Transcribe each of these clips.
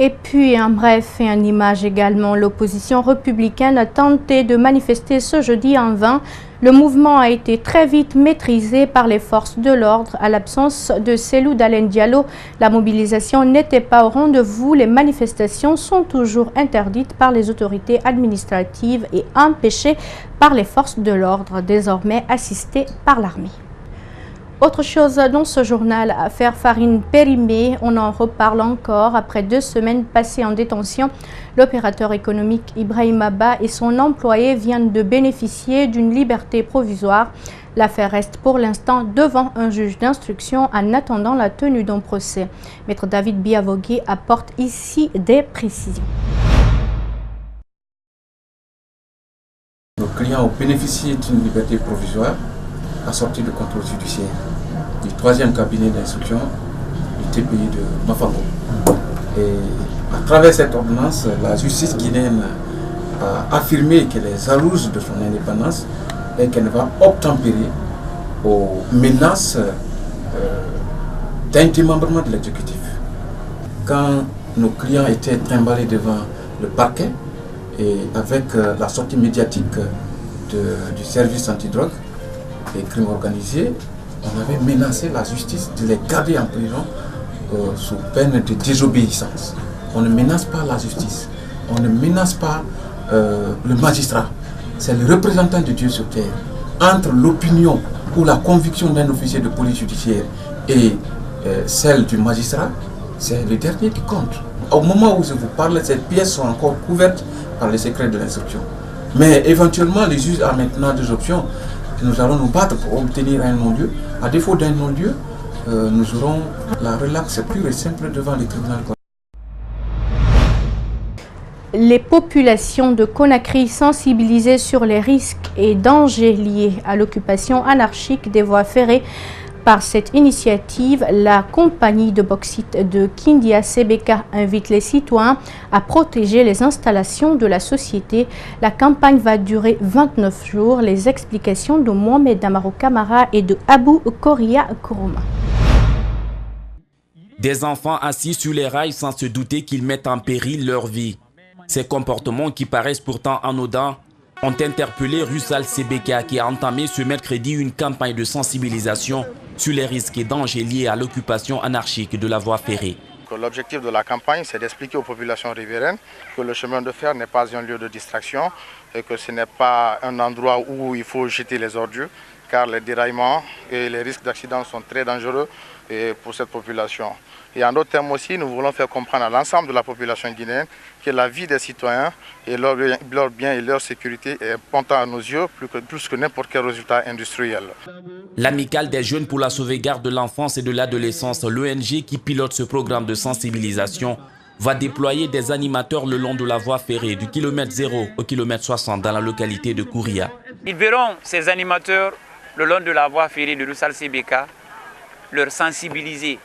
Et puis, en bref et en image également, l'opposition républicaine a tenté de manifester ce jeudi en vain. Le mouvement a été très vite maîtrisé par les forces de l'ordre. À l'absence de Cellou Dalein Diallo, la mobilisation n'était pas au rendez-vous. Les manifestations sont toujours interdites par les autorités administratives et empêchées par les forces de l'ordre, désormais assistées par l'armée. Autre chose dans ce journal, affaire farine périmée, on en reparle encore. Après 2 semaines passées en détention, l'opérateur économique Ibrahim Abba et son employé viennent de bénéficier d'une liberté provisoire. L'affaire reste pour l'instant devant un juge d'instruction en attendant la tenue d'un procès. Maître David Biavogué apporte ici des précisions. Nos clients ont bénéficié d'une liberté provisoire assortie de contrôle judiciaire du 3e cabinet d'instruction du TPI de Mafango. Et à travers cette ordonnance, la justice guinéenne a affirmé qu'elle est jalouse de son indépendance et qu'elle va obtempérer aux menaces d'un démembrement de l'exécutif. Quand nos clients étaient trimballés devant le parquet et avec la sortie médiatique du service antidrogue et crimes organisés, on avait menacé la justice de les garder en prison sous peine de désobéissance. On ne menace pas la justice, on ne menace pas le magistrat. C'est le représentant de Dieu sur terre. Entre l'opinion ou la conviction d'un officier de police judiciaire et celle du magistrat, c'est le dernier qui compte. Au moment où je vous parle, ces pièces sont encore couvertes par les secrets de l'instruction. Mais éventuellement, les juges ont maintenant 2 options. Nous allons nous battre pour obtenir un non-lieu. À défaut d'un non-lieu, nous aurons la relaxe pure et simple devant les tribunaux. Les populations de Conakry sensibilisées sur les risques et dangers liés à l'occupation anarchique des voies ferrées. Par cette initiative, la compagnie de bauxite de Kindia CBK invite les citoyens à protéger les installations de la société. La campagne va durer 29 jours. Les explications de Mohamed Amaro Kamara et de Abou Koria Kourouma. Des enfants assis sur les rails sans se douter qu'ils mettent en péril leur vie. Ces comportements qui paraissent pourtant anodins ont interpellé Russal CBK qui a entamé ce mercredi une campagne de sensibilisation sur les risques et dangers liés à l'occupation anarchique de la voie ferrée. L'objectif de la campagne, c'est d'expliquer aux populations riveraines que le chemin de fer n'est pas un lieu de distraction et que ce n'est pas un endroit où il faut jeter les ordures, car les déraillements et les risques d'accident sont très dangereux pour cette population. Et en d'autres termes aussi, nous voulons faire comprendre à l'ensemble de la population guinéenne que la vie des citoyens et leur bien et leur sécurité est important à nos yeux plus que n'importe quel résultat industriel. L'Amicale des jeunes pour la sauvegarde de l'enfance et de l'adolescence, l'ONG qui pilote ce programme de sensibilisation, va déployer des animateurs le long de la voie ferrée du kilomètre 0 au kilomètre 60 dans la localité de Kouria. Ils verront ces animateurs le long de la voie ferrée de Russal CBK leur sensibiliser.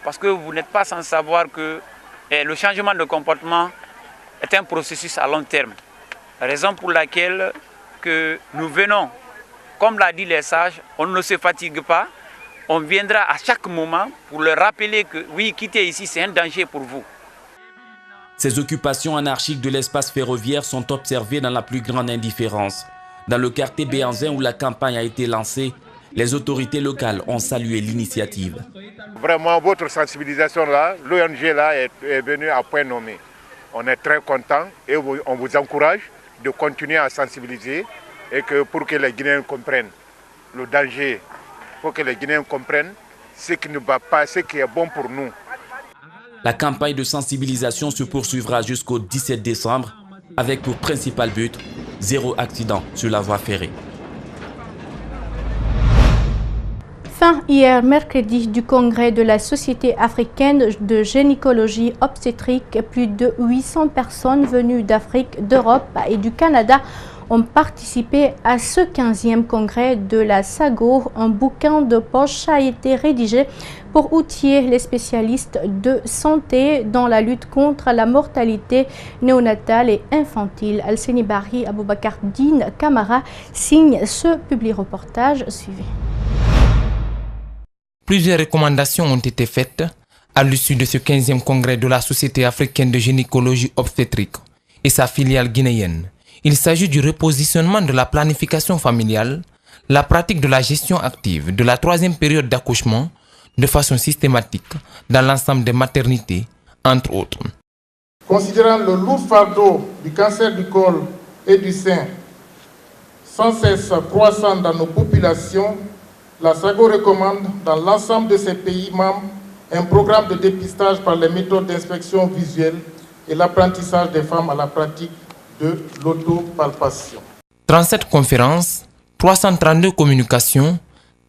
Parce que vous n'êtes pas sans savoir que le changement de comportement est un processus à long terme. Raison pour laquelle que nous venons, comme l'a dit les sages, on ne se fatigue pas. On viendra à chaque moment pour leur rappeler que oui, quitter ici, c'est un danger pour vous. Ces occupations anarchiques de l'espace ferroviaire sont observées dans la plus grande indifférence. Dans le quartier Béanzin où la campagne a été lancée, les autorités locales ont salué l'initiative. Vraiment, votre sensibilisation là, l'ONG là est venue à point nommé. On est très content et on vous encourage de continuer à sensibiliser et que pour que les Guinéens comprennent le danger, pour que les Guinéens comprennent ce qui ne va pas, ce qui est bon pour nous. La campagne de sensibilisation se poursuivra jusqu'au 17 décembre avec pour principal but 0 accident sur la voie ferrée. Fin hier mercredi du congrès de la Société africaine de gynécologie obstétrique, plus de 800 personnes venues d'Afrique, d'Europe et du Canada ont participé à ce 15e congrès de la SAGO. Un bouquin de poche a été rédigé pour outiller les spécialistes de santé dans la lutte contre la mortalité néonatale et infantile. Alseni Bari Aboubakar Din Kamara signe ce publi-reportage. Suivez. Plusieurs recommandations ont été faites À l'issue de ce 15e congrès de la Société africaine de gynécologie obstétrique et sa filiale guinéenne, il s'agit du repositionnement de la planification familiale, la pratique de la gestion active de la 3e période d'accouchement de façon systématique dans l'ensemble des maternités, entre autres. Considérant le lourd fardeau du cancer du col et du sein sans cesse croissant dans nos populations, la SAGO recommande dans l'ensemble de ces pays membres un programme de dépistage par les méthodes d'inspection visuelle et l'apprentissage des femmes à la pratique de l'autopalpation. 37 conférences, 332 communications,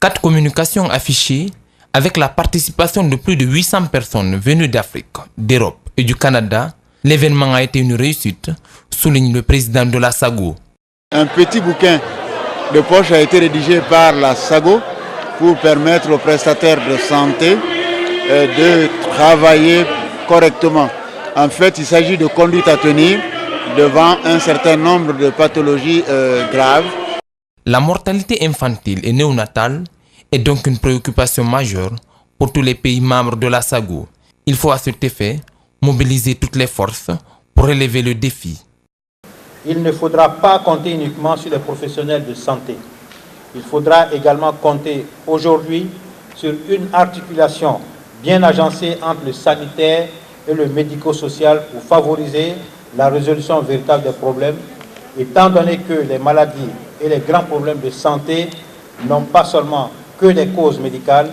4 communications affichées avec la participation de plus de 800 personnes venues d'Afrique, d'Europe et du Canada. L'événement a été une réussite, souligne le président de la SAGO. Un petit bouquin de poche a été rédigé par la SAGO pour permettre aux prestataires de santé de travailler correctement. En fait, il s'agit de conduite à tenir devant un certain nombre de pathologies graves. La mortalité infantile et néonatale est donc une préoccupation majeure pour tous les pays membres de la SAGO. Il faut à cet effet mobiliser toutes les forces pour relever le défi. Il ne faudra pas compter uniquement sur les professionnels de santé. Il faudra également compter aujourd'hui sur une articulation bien agencée entre le sanitaire et le médico-social pour favoriser la résolution véritable des problèmes, étant donné que les maladies et les grands problèmes de santé n'ont pas seulement que des causes médicales,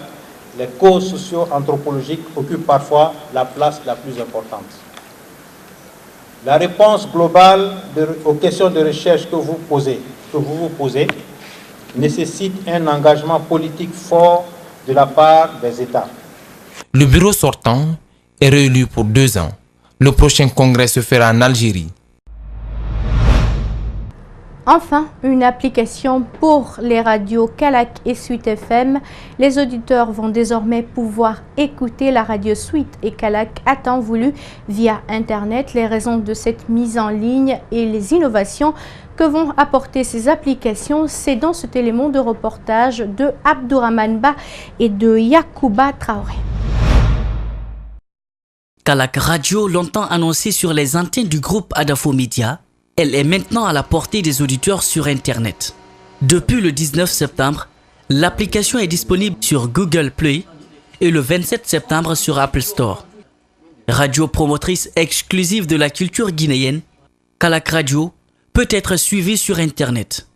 les causes socio-anthropologiques occupent parfois la place la plus importante. La réponse globale aux questions de recherche que vous vous posez, nécessite un engagement politique fort de la part des États. Le bureau sortant est réélu pour 2 ans. Le prochain congrès se fera en Algérie. Enfin, une application pour les radios Kalak et Suite FM. Les auditeurs vont désormais pouvoir écouter la radio Suite et Kalak à temps voulu via Internet. Les raisons de cette mise en ligne et les innovations que vont apporter ces applications, c'est dans cet élément de reportage de Abdourahmane Ba et de Yacouba Traoré. Kalak Radio, longtemps annoncée sur les antennes du groupe Adafo Media, elle est maintenant à la portée des auditeurs sur Internet. Depuis le 19 septembre, l'application est disponible sur Google Play et le 27 septembre sur Apple Store. Radio promotrice exclusive de la culture guinéenne, Kalak Radio peut être suivie sur Internet.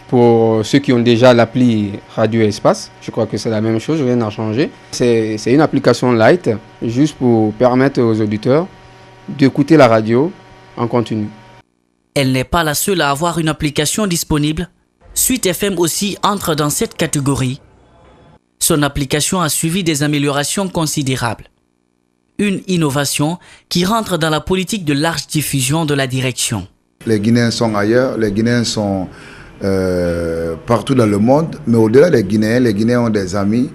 Pour ceux qui ont déjà l'appli Radio Espace, je crois que c'est la même chose, rien n'a changé. C'est une application light, juste pour permettre aux auditeurs d'écouter la radio en continu. Elle n'est pas la seule à avoir une application disponible. Suite FM aussi entre dans cette catégorie. Son application a suivi des améliorations considérables. Une innovation qui rentre dans la politique de large diffusion de la direction. Les Guinéens sont ailleurs, les Guinéens sont partout dans le monde, mais au-delà des Guinéens, les Guinéens ont des amis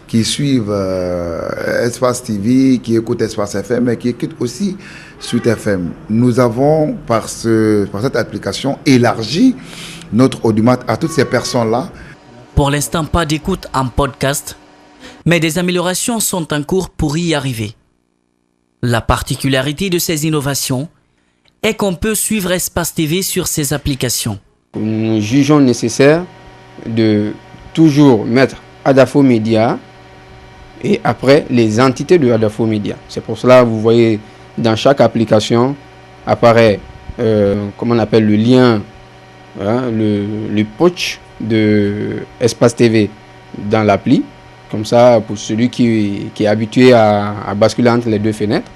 qui suivent Espace TV, qui écoutent Espace FM et qui écoutent aussi Suite FM. Nous avons, par cette application, élargi notre audimat à toutes ces personnes-là. Pour l'instant, pas d'écoute en podcast, mais des améliorations sont en cours pour y arriver. La particularité de ces innovations est qu'on peut suivre Espace TV sur ces applications. Nous jugeons nécessaire de toujours mettre Adafo Media et après les entités de Adafo Media. C'est pour cela que vous voyez dans chaque application apparaît comment on appelle le lien, le pouch de Espace TV dans l'appli. Comme ça, pour celui qui est habitué à basculer entre les deux fenêtres.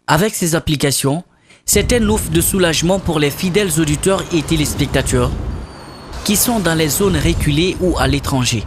Avec ces applications, c'est un offre de soulagement pour les fidèles auditeurs et téléspectateurs qui sont dans les zones reculées ou à l'étranger.